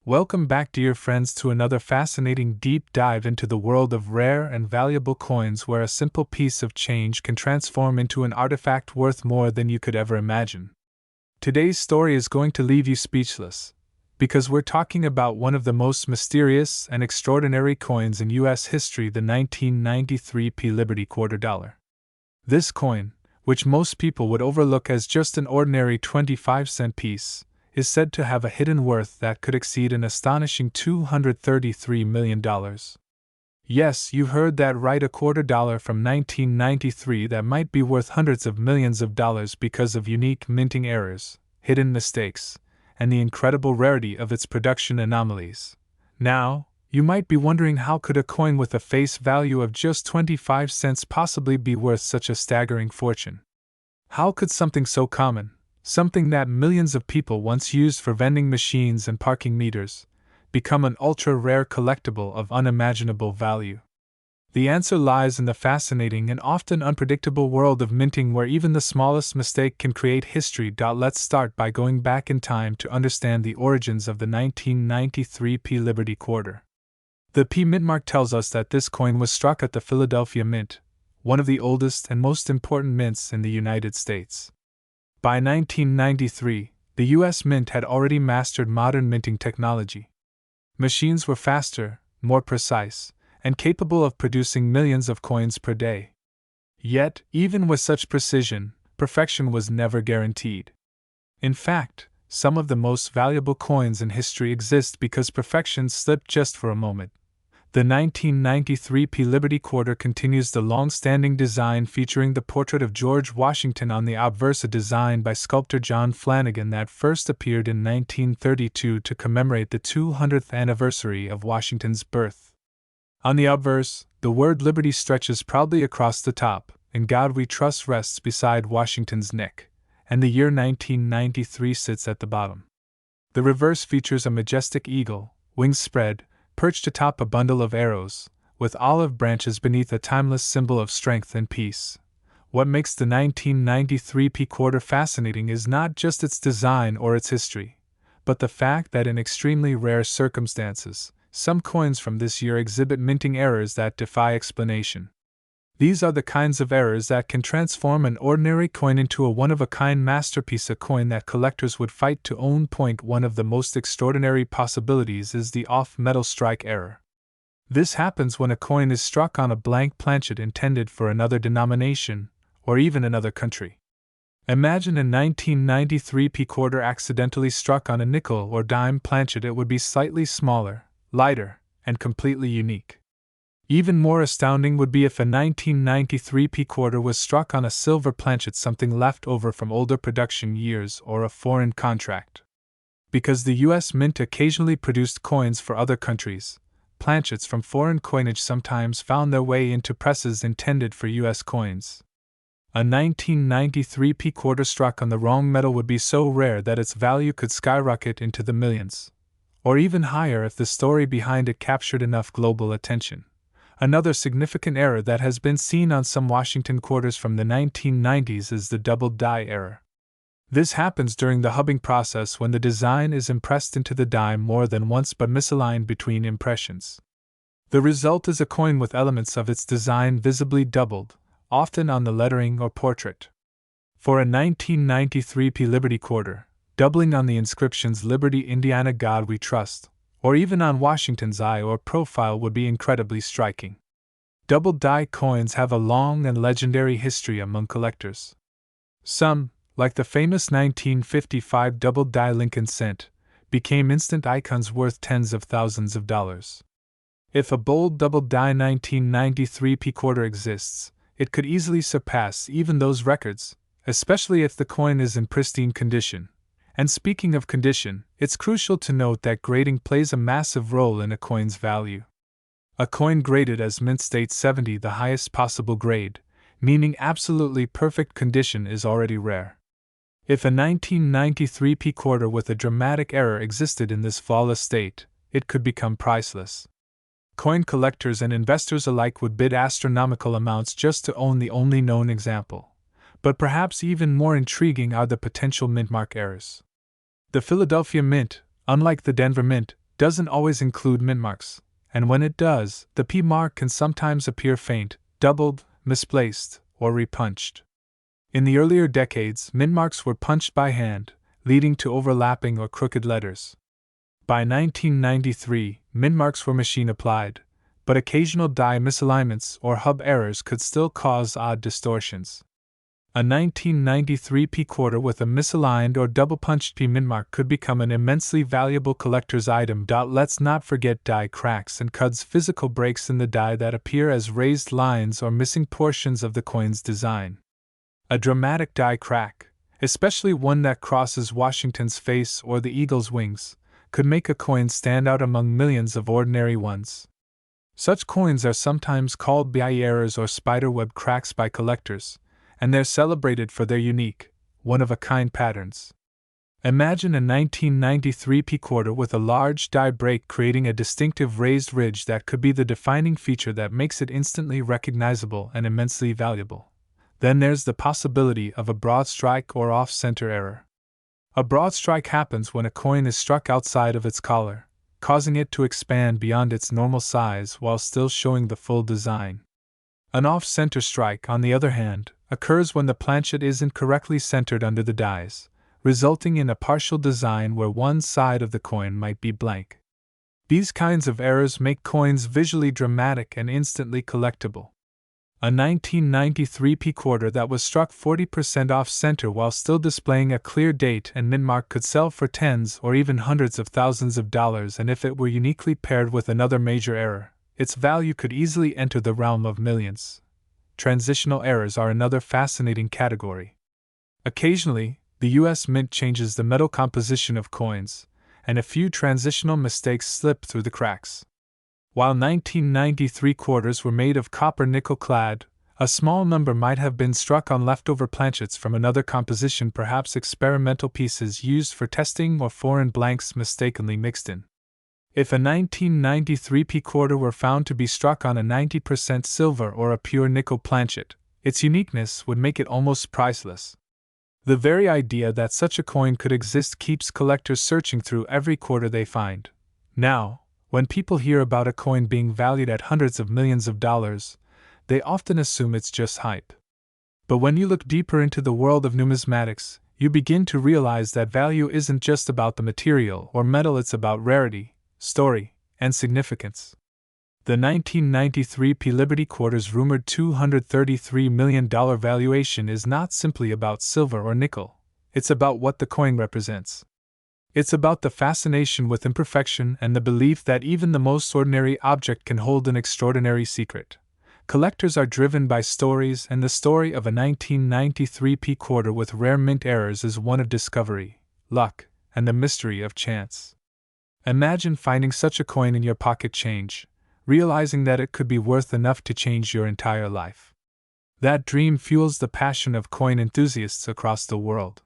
Welcome back, dear friends, to another fascinating deep dive into the world of rare and valuable coins, where a simple piece of change can transform into an artifact worth more than you could ever imagine. Today's story is going to leave you speechless, because we're talking about one of the most mysterious and extraordinary coins in U.S. history, the 1993 P Liberty Quarter Dollar. This coin, which most people would overlook as just an ordinary 25-cent piece, is said to have a hidden worth that could exceed an astonishing $233 million. Yes, you heard that right, a quarter dollar from 1993 that might be worth hundreds of millions of dollars because of unique minting errors, hidden mistakes, and the incredible rarity of its production anomalies. Now, you might be wondering, how could a coin with a face value of just 25 cents possibly be worth such a staggering fortune? How could something so common, something that millions of people once used for vending machines and parking meters, become an ultra-rare collectible of unimaginable value? The answer lies in the fascinating and often unpredictable world of minting, where even the smallest mistake can create history. Let's start by going back in time to understand the origins of the 1993 P Liberty Quarter. The P mint mark tells us that this coin was struck at the Philadelphia Mint, one of the oldest and most important mints in the United States. By 1993, the U.S. Mint had already mastered modern minting technology. Machines were faster, more precise, and capable of producing millions of coins per day. Yet, even with such precision, perfection was never guaranteed. In fact, some of the most valuable coins in history exist because perfection slipped just for a moment. The 1993 P Liberty Quarter continues the long-standing design, featuring the portrait of George Washington on the obverse, a design by sculptor John Flanagan that first appeared in 1932 to commemorate the 200th anniversary of Washington's birth. On the obverse, the word Liberty stretches proudly across the top. "In God We Trust" rests beside Washington's neck, and the year 1993 sits at the bottom. The reverse features a majestic eagle, wings spread, perched atop a bundle of arrows, with olive branches beneath, a timeless symbol of strength and peace. What makes the 1993 P quarter fascinating is not just its design or its history, but the fact that in extremely rare circumstances, some coins from this year exhibit minting errors that defy explanation. These are the kinds of errors that can transform an ordinary coin into a one-of-a-kind masterpiece, a coin that collectors would fight to own. One of the most extraordinary possibilities is the off-metal strike error. This happens when a coin is struck on a blank planchet intended for another denomination, or even another country. Imagine a 1993 P quarter accidentally struck on a nickel or dime planchet. It would be slightly smaller, lighter, and completely unique. Even more astounding would be if a 1993 P quarter was struck on a silver planchet, something left over from older production years or a foreign contract. Because the U.S. Mint occasionally produced coins for other countries, planchets from foreign coinage sometimes found their way into presses intended for U.S. coins. A 1993 P quarter struck on the wrong metal would be so rare that its value could skyrocket into the millions, or even higher if the story behind it captured enough global attention. Another significant error that has been seen on some Washington quarters from the 1990s is the double die error. This happens during the hubbing process, when the design is impressed into the dime more than once but misaligned between impressions. The result is a coin with elements of its design visibly doubled, often on the lettering or portrait. For a 1993 P Liberty Quarter, doubling on the inscriptions "Liberty, Indiana, God We Trust," or even on Washington's eye or profile, would be incredibly striking. Double die coins have a long and legendary history among collectors. Some, like the famous 1955 double die Lincoln cent, became instant icons worth tens of thousands of dollars. If a bold double die 1993 P quarter exists, it could easily surpass even those records, especially if the coin is in pristine condition. And speaking of condition, it's crucial to note that grading plays a massive role in a coin's value. A coin graded as mint state 70, the highest possible grade, meaning absolutely perfect condition, is already rare. If a 1993 P quarter with a dramatic error existed in this flawless state, it could become priceless. Coin collectors and investors alike would bid astronomical amounts just to own the only known example. But perhaps even more intriguing are the potential mint mark errors. The Philadelphia Mint, unlike the Denver Mint, doesn't always include mint marks, and when it does, the P mark can sometimes appear faint, doubled, misplaced, or repunched. In the earlier decades, mint marks were punched by hand, leading to overlapping or crooked letters. By 1993, mint marks were machine applied, but occasional die misalignments or hub errors could still cause odd distortions. A 1993 P quarter with a misaligned or double-punched P mint mark could become an immensely valuable collector's item. Let's not forget die cracks and cuts, physical breaks in the die that appear as raised lines or missing portions of the coin's design. A dramatic die crack, especially one that crosses Washington's face or the eagle's wings, could make a coin stand out among millions of ordinary ones. Such coins are sometimes called BI errors or spiderweb cracks by collectors, and they're celebrated for their unique, one-of-a-kind patterns. Imagine a 1993 P quarter with a large die break creating a distinctive raised ridge that could be the defining feature that makes it instantly recognizable and immensely valuable. Then there's the possibility of a broad strike or off-center error. A broad strike happens when a coin is struck outside of its collar, causing it to expand beyond its normal size while still showing the full design. An off-center strike, on the other hand, occurs when the planchet isn't correctly centered under the dies, resulting in a partial design where one side of the coin might be blank. These kinds of errors make coins visually dramatic and instantly collectible. A 1993 P quarter that was struck 40% off-center while still displaying a clear date and mint mark could sell for tens or even hundreds of thousands of dollars, and if it were uniquely paired with another major error, its value could easily enter the realm of millions. Transitional errors are another fascinating category. Occasionally, the U.S. Mint changes the metal composition of coins, and a few transitional mistakes slip through the cracks. While 1993 quarters were made of copper nickel clad, a small number might have been struck on leftover planchets from another composition, perhaps experimental pieces used for testing or foreign blanks mistakenly mixed in. If a 1993 P quarter were found to be struck on a 90% silver or a pure nickel planchet, its uniqueness would make it almost priceless. The very idea that such a coin could exist keeps collectors searching through every quarter they find. Now, when people hear about a coin being valued at hundreds of millions of dollars, they often assume it's just hype. But when you look deeper into the world of numismatics, you begin to realize that value isn't just about the material or metal, it's about rarity, story, and significance. The 1993 P Liberty quarter's rumored $233 million valuation is not simply about silver or nickel, it's about what the coin represents. It's about the fascination with imperfection and the belief that even the most ordinary object can hold an extraordinary secret. Collectors are driven by stories, and the story of a 1993 P quarter with rare mint errors is one of discovery, luck, and the mystery of chance. Imagine finding such a coin in your pocket change, realizing that it could be worth enough to change your entire life. That dream fuels the passion of coin enthusiasts across the world.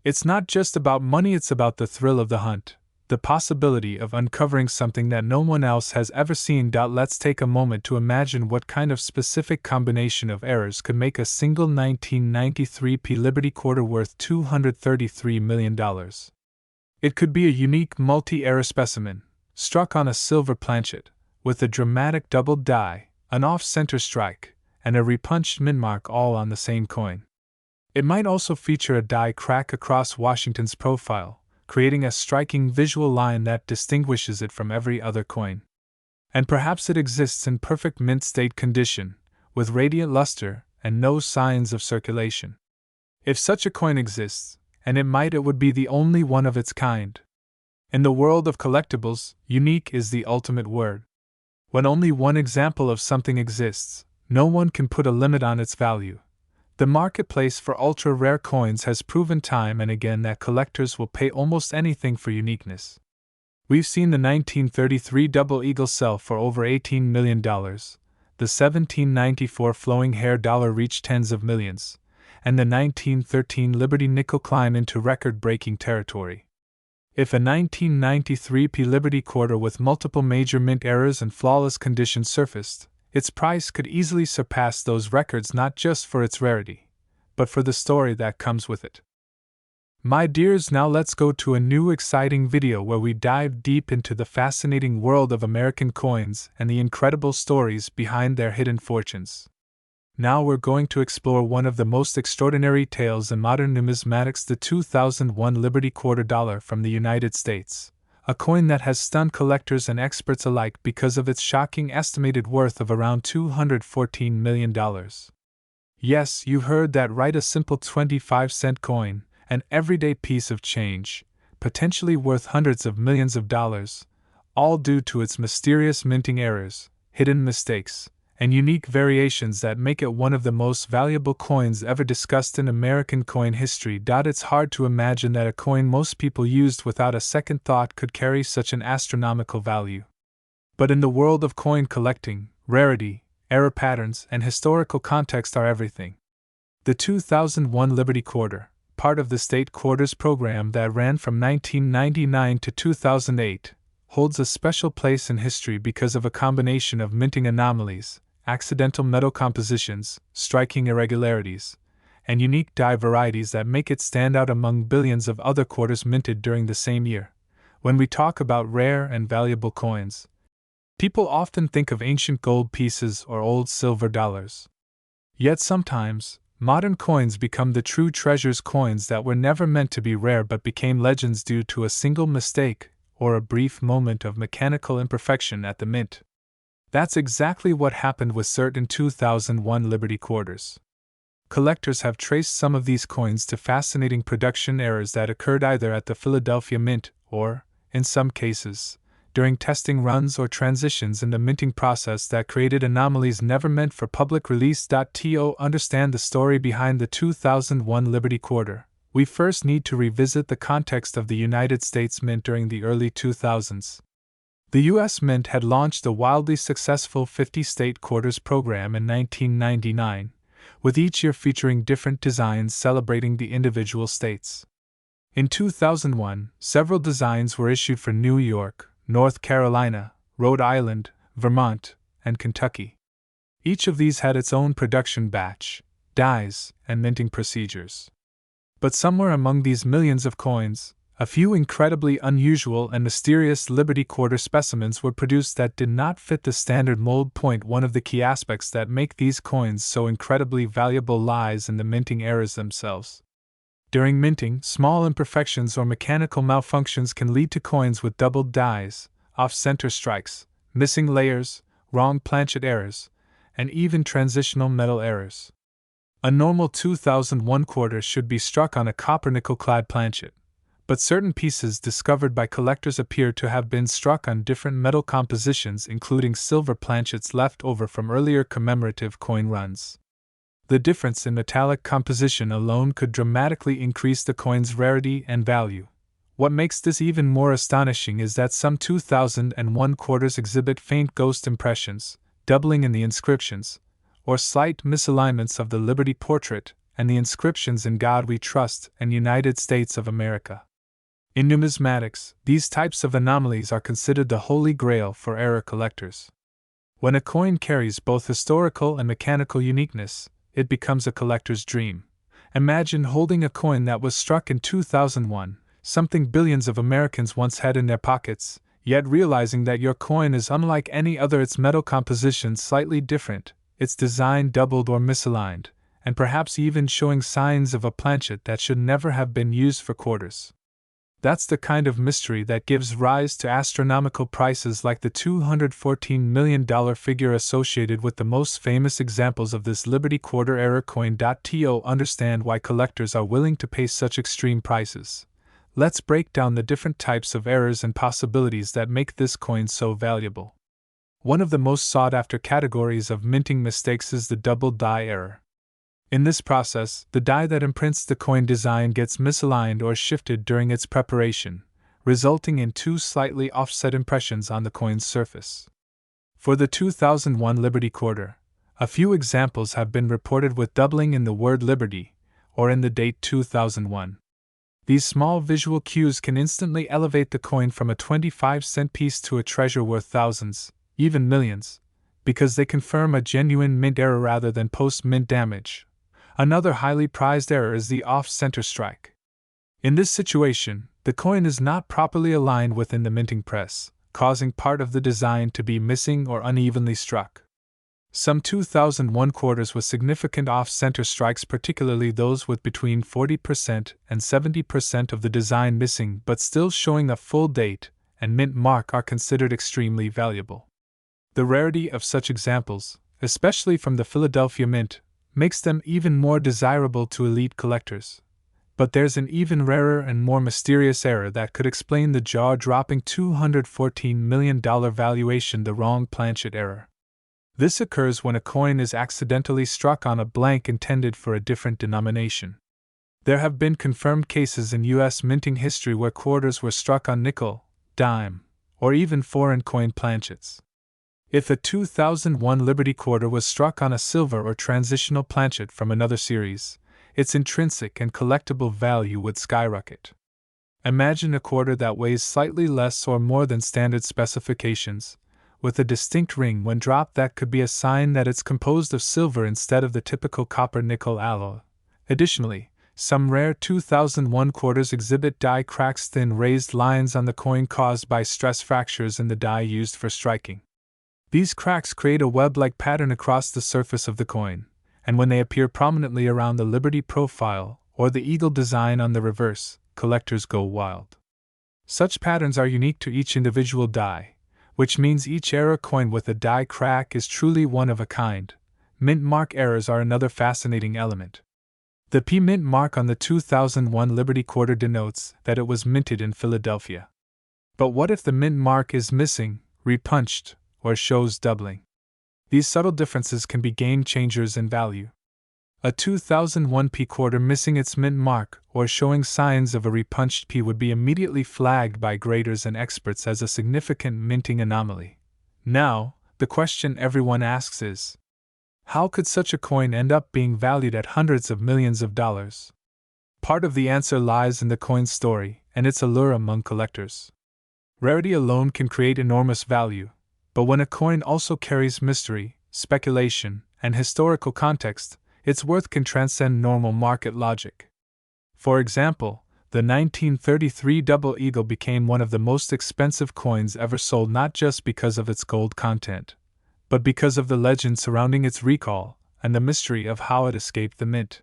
It's not just about money, it's about the thrill of the hunt, the possibility of uncovering something that no one else has ever seen. Let's take a moment to imagine what kind of specific combination of errors could make a single 1993 P Liberty quarter worth $233 million. It could be a unique multi-error specimen, struck on a silver planchet, with a dramatic doubled die, an off-center strike, and a repunched mint mark all on the same coin. It might also feature a die crack across Washington's profile, creating a striking visual line that distinguishes it from every other coin. And perhaps it exists in perfect mint state condition, with radiant luster and no signs of circulation. If such a coin exists, and it would be the only one of its kind. In the world of collectibles, unique is the ultimate word. When only one example of something exists, no one can put a limit on its value. The marketplace for ultra-rare coins has proven time and again that collectors will pay almost anything for uniqueness. We've seen the 1933 Double Eagle sell for over $18 million, the 1794 Flowing Hair dollar reach tens of millions, and the 1913 Liberty Nickel climb into record-breaking territory. If a 1993 P Liberty quarter with multiple major mint errors and flawless condition surfaced, its price could easily surpass those records, not just for its rarity, but for the story that comes with it. My dears, now let's go to a new exciting video where we dive deep into the fascinating world of American coins and the incredible stories behind their hidden fortunes. Now we're going to explore one of the most extraordinary tales in modern numismatics, the 2001 Liberty Quarter Dollar from the United States, a coin that has stunned collectors and experts alike because of its shocking estimated worth of around $214 million. Yes, you heard that right, a simple 25-cent coin, an everyday piece of change, potentially worth hundreds of millions of dollars, all due to its mysterious minting errors, hidden mistakes, and unique variations that make it one of the most valuable coins ever discussed in American coin history. It's hard to imagine that a coin most people used without a second thought could carry such an astronomical value. But in the world of coin collecting, rarity, error patterns, and historical context are everything. The 2001 Liberty Quarter, part of the State Quarters program that ran from 1999 to 2008, holds a special place in history because of a combination of minting anomalies, accidental metal compositions, striking irregularities, and unique die varieties that make it stand out among billions of other quarters minted during the same year. When we talk about rare and valuable coins, people often think of ancient gold pieces or old silver dollars. Yet sometimes, modern coins become the true treasures, coins that were never meant to be rare but became legends due to a single mistake or a brief moment of mechanical imperfection at the mint. That's exactly what happened with certain 2001 Liberty Quarters. Collectors have traced some of these coins to fascinating production errors that occurred either at the Philadelphia Mint or, in some cases, during testing runs or transitions in the minting process that created anomalies never meant for public release. To understand the story behind the 2001 Liberty Quarter, we first need to revisit the context of the United States Mint during the early 2000s. The U.S. Mint had launched the wildly successful 50-state quarters program in 1999, with each year featuring different designs celebrating the individual states. In 2001, several designs were issued for New York, North Carolina, Rhode Island, Vermont, and Kentucky. Each of these had its own production batch, dies, and minting procedures. But somewhere among these millions of coins, a few incredibly unusual and mysterious Liberty Quarter specimens were produced that did not fit the standard mold. One of the key aspects that make these coins so incredibly valuable lies in the minting errors themselves. During minting, small imperfections or mechanical malfunctions can lead to coins with doubled dies, off-center strikes, missing layers, wrong planchet errors, and even transitional metal errors. A normal 2001 quarter should be struck on a copper nickel-clad planchet, but certain pieces discovered by collectors appear to have been struck on different metal compositions, including silver planchets left over from earlier commemorative coin runs. The difference in metallic composition alone could dramatically increase the coin's rarity and value. What makes this even more astonishing is that some 2001 quarters exhibit faint ghost impressions, doubling in the inscriptions, or slight misalignments of the Liberty portrait and the inscriptions "In God We Trust" and "United States of America." In numismatics, these types of anomalies are considered the holy grail for error collectors. When a coin carries both historical and mechanical uniqueness, it becomes a collector's dream. Imagine holding a coin that was struck in 2001, something billions of Americans once had in their pockets, yet realizing that your coin is unlike any other, its metal composition slightly different, its design doubled or misaligned, and perhaps even showing signs of a planchet that should never have been used for quarters. That's the kind of mystery that gives rise to astronomical prices like the $214 million figure associated with the most famous examples of this Liberty Quarter error coin. To understand why collectors are willing to pay such extreme prices, let's break down the different types of errors and possibilities that make this coin so valuable. One of the most sought-after categories of minting mistakes is the double die error. In this process, the die that imprints the coin design gets misaligned or shifted during its preparation, resulting in two slightly offset impressions on the coin's surface. For the 2001 Liberty Quarter, a few examples have been reported with doubling in the word Liberty, or in the date 2001. These small visual cues can instantly elevate the coin from a 25-cent piece to a treasure worth thousands, even millions, because they confirm a genuine mint error rather than post-mint damage. Another highly prized error is the off-center strike. In this situation, the coin is not properly aligned within the minting press, causing part of the design to be missing or unevenly struck. Some 2001 quarters with significant off-center strikes, particularly those with between 40% and 70% of the design missing but still showing a full date and mint mark, are considered extremely valuable. The rarity of such examples, especially from the Philadelphia Mint, makes them even more desirable to elite collectors. But there's an even rarer and more mysterious error that could explain the jaw-dropping $214 million valuation: the wrong planchet error. This occurs when a coin is accidentally struck on a blank intended for a different denomination. There have been confirmed cases in U.S. minting history where quarters were struck on nickel, dime, or even foreign coin planchets. If the 2001 Liberty quarter was struck on a silver or transitional planchet from another series, its intrinsic and collectible value would skyrocket. Imagine a quarter that weighs slightly less or more than standard specifications, with a distinct ring when dropped that could be a sign that it's composed of silver instead of the typical copper-nickel alloy. Additionally, some rare 2001 quarters exhibit die cracks, thin raised lines on the coin caused by stress fractures in the die used for striking. These cracks create a web-like pattern across the surface of the coin, and when they appear prominently around the Liberty profile or the eagle design on the reverse, collectors go wild. Such patterns are unique to each individual die, which means each error coin with a die crack is truly one of a kind. Mint mark errors are another fascinating element. The P mint mark on the 2001 Liberty quarter denotes that it was minted in Philadelphia. But what if the mint mark is missing, repunched, or shows doubling? These subtle differences can be game changers in value. A 2001 P quarter missing its mint mark or showing signs of a repunched P would be immediately flagged by graders and experts as a significant minting anomaly. Now, the question everyone asks is, how could such a coin end up being valued at hundreds of millions of dollars? Part of the answer lies in the coin's story and its allure among collectors. Rarity alone can create enormous value, but when a coin also carries mystery, speculation, and historical context, its worth can transcend normal market logic. For example, the 1933 Double Eagle became one of the most expensive coins ever sold, not just because of its gold content, but because of the legend surrounding its recall and the mystery of how it escaped the mint.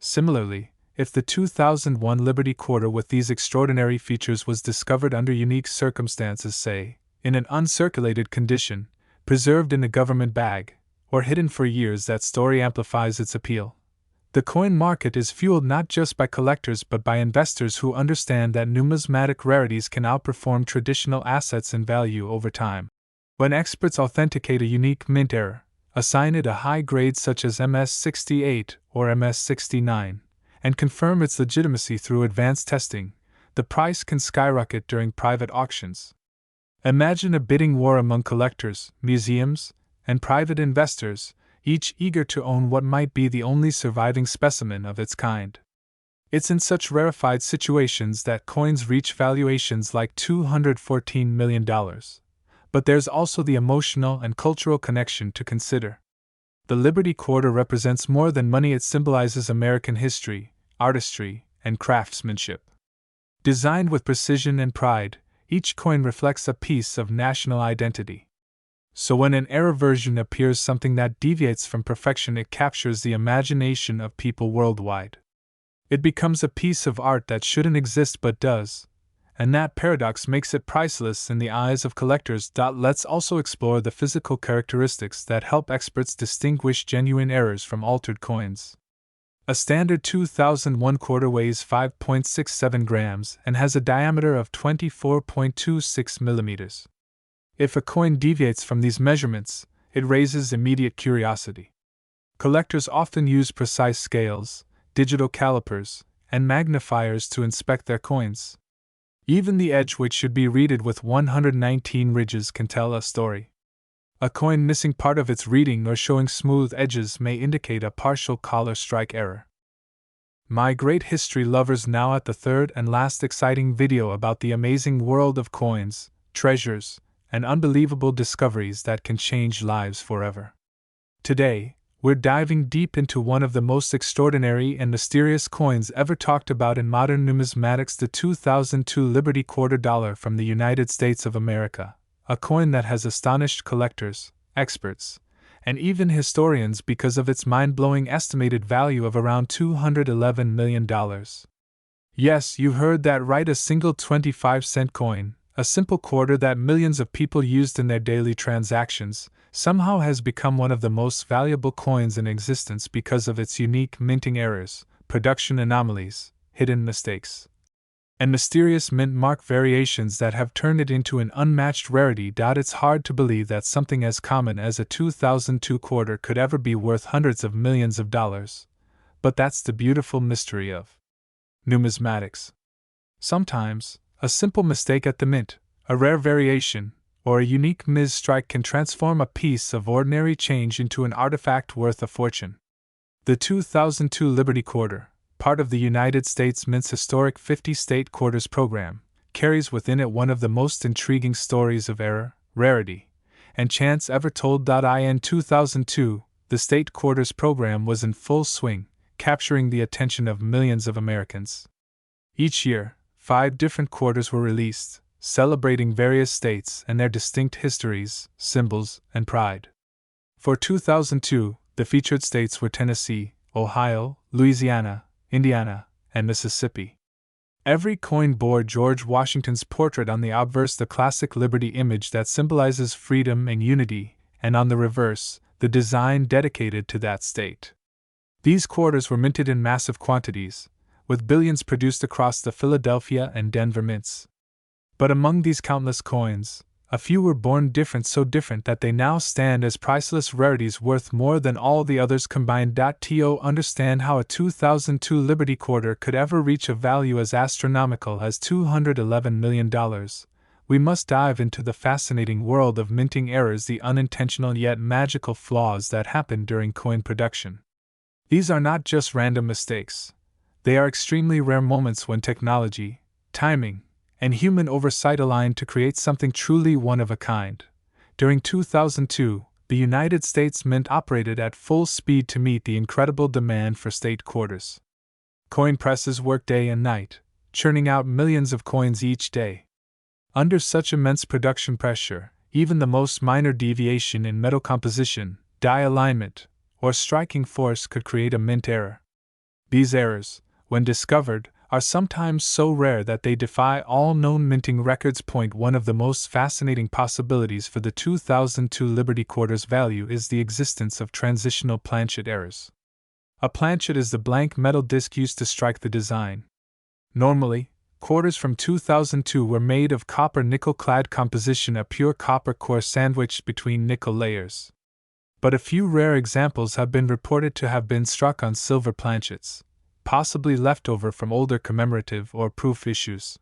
Similarly, if the 2001 Liberty quarter with these extraordinary features was discovered under unique circumstances, say, in an uncirculated condition, preserved in a government bag, or hidden for years, that story amplifies its appeal. The coin market is fueled not just by collectors but by investors who understand that numismatic rarities can outperform traditional assets in value over time. When experts authenticate a unique mint error, assign it a high grade such as MS68 or MS69, and confirm its legitimacy through advanced testing, the price can skyrocket during private auctions. Imagine a bidding war among collectors, museums, and private investors, each eager to own what might be the only surviving specimen of its kind. It's in such rarefied situations that coins reach valuations like $214 million. But there's also the emotional and cultural connection to consider. The Liberty quarter represents more than money; it symbolizes American history, artistry, and craftsmanship. Designed with precision and pride, each coin reflects a piece of national identity. So when an error version appears, something that deviates from perfection, it captures the imagination of people worldwide. It becomes a piece of art that shouldn't exist but does, and that paradox makes it priceless in the eyes of collectors. Let's also explore the physical characteristics that help experts distinguish genuine errors from altered coins. A standard 2001 quarter weighs 5.67 grams and has a diameter of 24.26 millimeters. If a coin deviates from these measurements, it raises immediate curiosity. Collectors often use precise scales, digital calipers, and magnifiers to inspect their coins. Even the edge, which should be reeded with 119 ridges, can tell a story. A coin missing part of its reeding or showing smooth edges may indicate a partial collar strike error. My great history lovers, now at the third and last exciting video about the amazing world of coins, treasures, and unbelievable discoveries that can change lives forever. Today, We're diving deep into one of the most extraordinary and mysterious coins ever talked about in modern numismatics, the 2002 Liberty Quarter Dollar from the United States of America, a coin that has astonished collectors, experts, and even historians because of its mind-blowing estimated value of around $211 million. Yes, you heard that right, a single 25-cent coin, a simple quarter that millions of people used in their daily transactions, somehow has become one of the most valuable coins in existence because of its unique minting errors, production anomalies, hidden mistakes, and mysterious mint mark variations that have turned it into an unmatched rarity. It's hard to believe that something as common as a 2002 quarter could ever be worth hundreds of millions of dollars. But that's the beautiful mystery of numismatics. Sometimes, a simple mistake at the mint, a rare variation, or a unique mis-strike can transform a piece of ordinary change into an artifact worth a fortune. The 2002 Liberty Quarter, part of the United States Mint's historic 50-state quarters program, carries within it one of the most intriguing stories of error, rarity, and chance ever told. In 2002, the state quarters program was in full swing, capturing the attention of millions of Americans. Each year, 5 different quarters were released, celebrating various states and their distinct histories, symbols, and pride. For 2002, the featured states were Tennessee, Ohio, Louisiana, Indiana, and Mississippi. Every coin bore George Washington's portrait on the obverse, the classic Liberty image that symbolizes freedom and unity, and on the reverse, the design dedicated to that state. These quarters were minted in massive quantities, with billions produced across the Philadelphia and Denver mints. But among these countless coins, a few were born different, so different that they now stand as priceless rarities worth more than all the others combined. To understand how a 2002 Liberty Quarter could ever reach a value as astronomical as $211 million, we must dive into the fascinating world of minting errors, the unintentional yet magical flaws that happen during coin production. These are not just random mistakes. They are extremely rare moments when technology, timing, and human oversight align to create something truly one of a kind. During 2002, the United States Mint operated at full speed to meet the incredible demand for state quarters. Coin presses worked day and night, churning out millions of coins each day. Under such immense production pressure, even the most minor deviation in metal composition, die alignment, or striking force could create a mint error. These errors, when discovered, are sometimes so rare that they defy all known minting records. One of the most fascinating possibilities for the 2002 Liberty Quarter's value is the existence of transitional planchet errors. A planchet is the blank metal disc used to strike the design. Normally, quarters from 2002 were made of copper nickel-clad composition, a pure copper core sandwiched between nickel layers. But a few rare examples have been reported to have been struck on silver planchets, possibly left over from older commemorative or proof issues.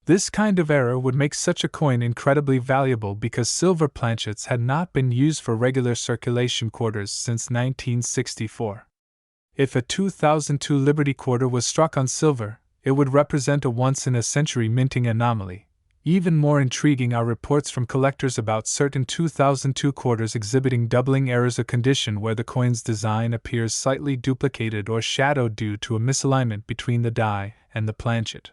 This kind of error would make such a coin incredibly valuable because silver planchets had not been used for regular circulation quarters since 1964. If a 2002 Liberty Quarter was struck on silver, it would represent a once-in-a-century minting anomaly. Even more intriguing are reports from collectors about certain 2002 quarters exhibiting doubling errors, a condition where the coin's design appears slightly duplicated or shadowed due to a misalignment between the die and the planchet.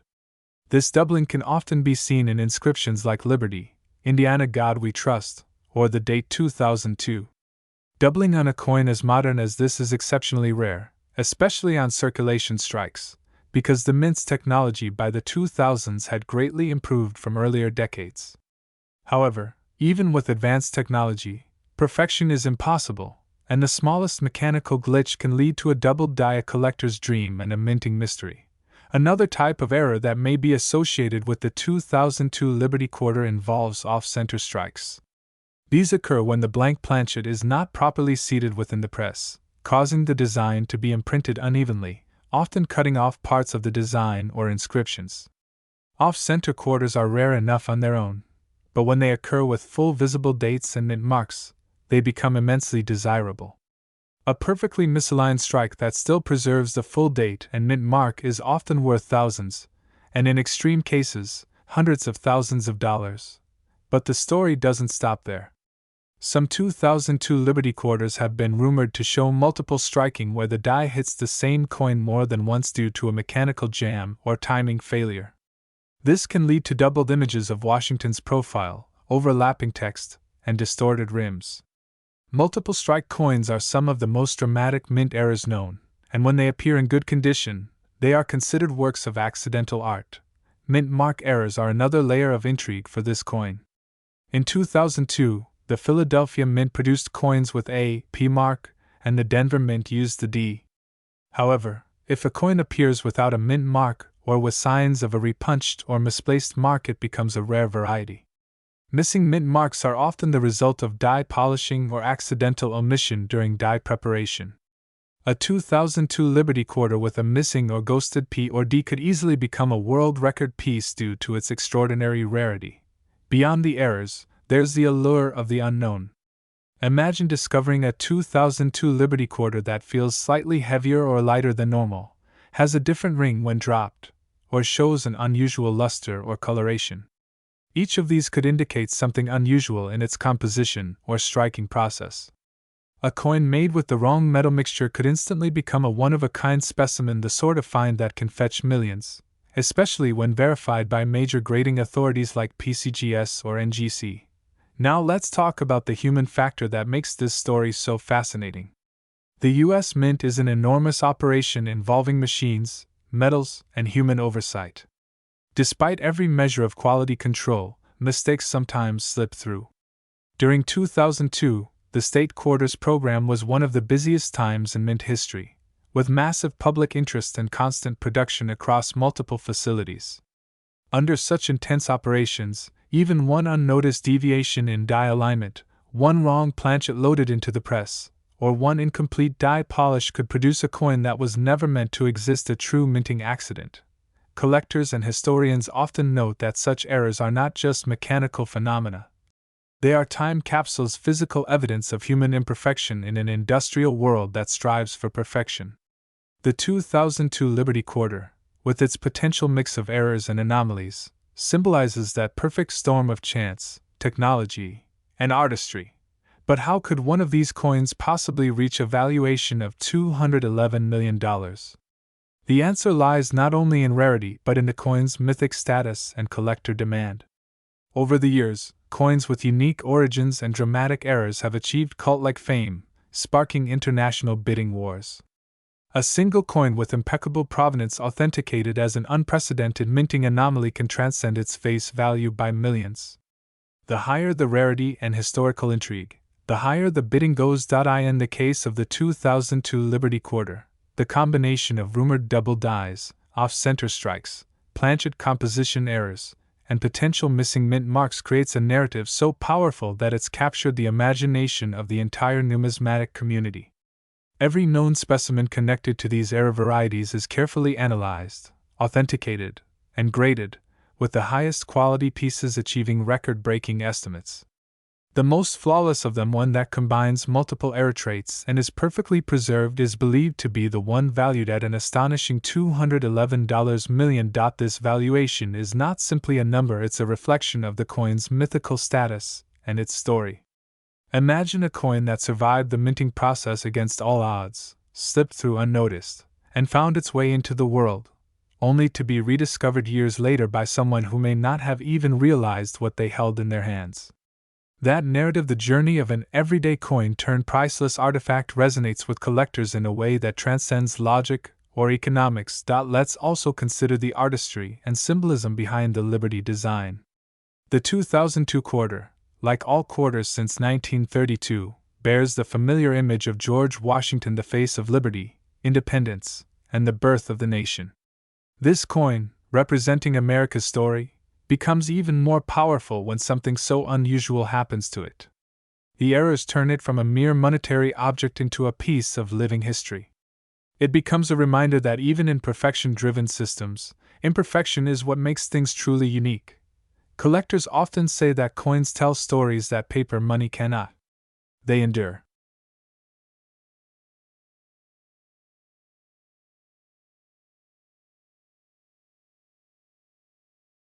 This doubling can often be seen in inscriptions like Liberty, Indiana God We Trust, or the date 2002. Doubling on a coin as modern as this is exceptionally rare, especially on circulation strikes, because the mint's technology by the 2000s had greatly improved from earlier decades. However, even with advanced technology, perfection is impossible, and the smallest mechanical glitch can lead to a doubled die, a collector's dream and a minting mystery. Another type of error that may be associated with the 2002 Liberty Quarter involves off-center strikes. These occur when the blank planchet is not properly seated within the press, causing the design to be imprinted unevenly, often cutting off parts of the design or inscriptions. Off-center quarters are rare enough on their own, but when they occur with full visible dates and mint marks, they become immensely desirable. A perfectly misaligned strike that still preserves the full date and mint mark is often worth thousands, and in extreme cases, hundreds of thousands of dollars. But the story doesn't stop there. Some 2002 Liberty quarters have been rumored to show multiple striking where the die hits the same coin more than once due to a mechanical jam or timing failure. This can lead to doubled images of Washington's profile, overlapping text, and distorted rims. Multiple strike coins are some of the most dramatic mint errors known, and when they appear in good condition, they are considered works of accidental art. Mint mark errors are another layer of intrigue for this coin. In 2002, the Philadelphia Mint produced coins with a P mark, and the Denver Mint used the D. However, if a coin appears without a mint mark or with signs of a repunched or misplaced mark, it becomes a rare variety. Missing mint marks are often the result of die polishing or accidental omission during die preparation. A 2002 Liberty quarter with a missing or ghosted P or D could easily become a world record piece due to its extraordinary rarity. Beyond the errors, there's the allure of the unknown. Imagine discovering a 2002 Liberty quarter that feels slightly heavier or lighter than normal, has a different ring when dropped, or shows an unusual luster or coloration. Each of these could indicate something unusual in its composition or striking process. A coin made with the wrong metal mixture could instantly become a one-of-a-kind specimen, the sort of find that can fetch millions, especially when verified by major grading authorities like PCGS or NGC. Now let's talk about the human factor that makes this story so fascinating. The U.S. Mint is an enormous operation involving machines, metals, and human oversight. Despite every measure of quality control, mistakes sometimes slip through. During 2002, the State Quarters program was one of the busiest times in mint history, with massive public interest and constant production across multiple facilities. Under such intense operations, even one unnoticed deviation in die alignment, one wrong planchet loaded into the press, or one incomplete die polish could produce a coin that was never meant to exist, a true minting accident. Collectors and historians often note that such errors are not just mechanical phenomena. They are time capsules, physical evidence of human imperfection in an industrial world that strives for perfection. The 2002 Liberty quarter, with its potential mix of errors and anomalies, symbolizes that perfect storm of chance, technology, and artistry. But how could one of these coins possibly reach a valuation of $211 million? The answer lies not only in rarity but in the coin's mythic status and collector demand. Over the years, coins with unique origins and dramatic errors have achieved cult-like fame, sparking international bidding wars. A single coin with impeccable provenance authenticated as an unprecedented minting anomaly can transcend its face value by millions. The higher the rarity and historical intrigue, the higher the bidding goes. In the case of the 2002 Liberty quarter, the combination of rumored double dies, off-center strikes, planchet composition errors, and potential missing mint marks creates a narrative so powerful that it's captured the imagination of the entire numismatic community. Every known specimen connected to these error varieties is carefully analyzed, authenticated, and graded, with the highest quality pieces achieving record-breaking estimates. The most flawless of them, one that combines multiple error traits and is perfectly preserved, is believed to be the one valued at an astonishing $211 million. This valuation is not simply a number, it's a reflection of the coin's mythical status and its story. Imagine a coin that survived the minting process against all odds, slipped through unnoticed, and found its way into the world, only to be rediscovered years later by someone who may not have even realized what they held in their hands. That narrative, the journey of an everyday coin turned priceless artifact, resonates with collectors in a way that transcends logic or economics. Let's also consider the artistry and symbolism behind the Liberty design. The 2002 quarter, like all quarters since 1932, bears the familiar image of George Washington, the face of liberty, independence, and the birth of the nation. This coin, representing America's story, becomes even more powerful when something so unusual happens to it. The errors turn it from a mere monetary object into a piece of living history. It becomes a reminder that even in perfection-driven systems, imperfection is what makes things truly unique. Collectors often say that coins tell stories that paper money cannot. They endure.